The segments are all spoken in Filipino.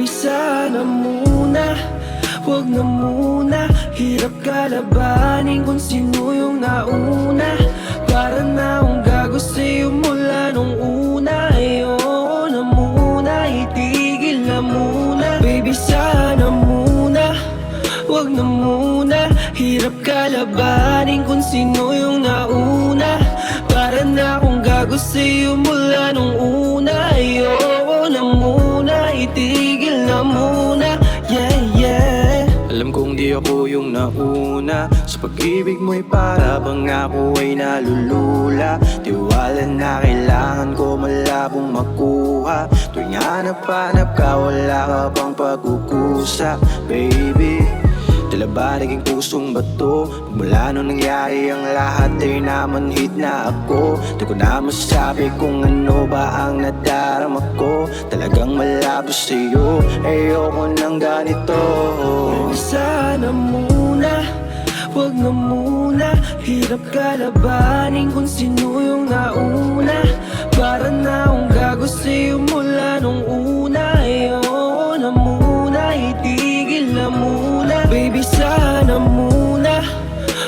Baby sana muna, wag na muna. Hirap kalabanin kung sino yung nauna. Para na akong gago sa'yo mula nung una. Ayoko na muna, itigil na muna. Baby sana muna, wag na muna. Hirap kalabanin kung sino yung nauna. Para na akong gago sa'yo mula nung una. Ayoko na muna, itigil na muna. Yeah, yeah. Alam kong di ako yung nauna. Sa pag-ibig mo'y para bang ako ay nalulula. Tiwala na kailangan ko malabong makuha. Tuwing hanap-hanap ka, wala ka pang pagkukusa. Baby, tila ba naging pusong bato? Mula nung nangyari ang lahat ay namanhid na ako. Di ko na masabi kung ano ba ang nadarama ko. Talagang malabo sa'yo, ayoko ng ganito. Sana muna, wag na muna. Hirap kalabanin kung sino yung nauna. Para na akong gago sa'yo mula nung una. Ayoko na muna, itigil na muna. Baby sana muna,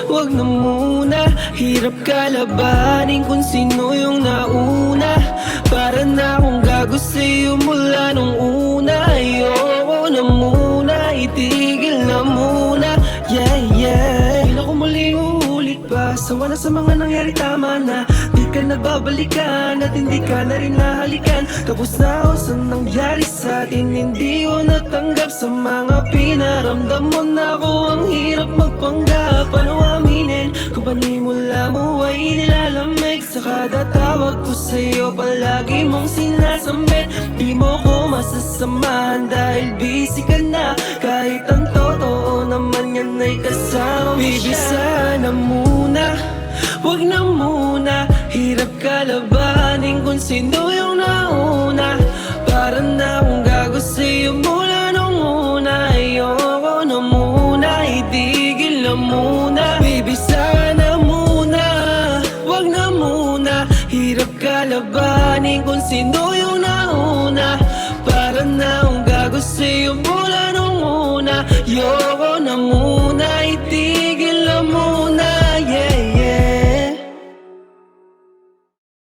wag na muna. Hirap kalabanin kung sino yung nauna. Para na akong gago sa'yo mula nung una. Ayoko na muna, itigil na muna. Yeah, yeah. Kailan ko muli uulit pa? Sawa na sa mga nangyari, tama na. Di ka na babalikan at hindi ka na rin nahalikan. Tapos na ako sa nangyari sa atin. Hindi ko natanggap sa mga pinaramdam mo na ako. Ang hirap magpanggap, ano aminin kung panimula mo ay nilalamig. Sa kada tawag ko sa'yo, palagi mong sinasambit. Di mo ko masasamahan dahil busy ka na. Kahit ang totoo naman yan ay kasama mo siya. Baby sana muna, wag na muna. Hirap kalabanin kung sino yung nauna. Para na akong gago sa'yo mula nung una. Ayoko na muna, itigil na muna. Baby sana muna, wag na muna. Hirap kalabanin kung sino yung nauna. Para na akong gago sa'yo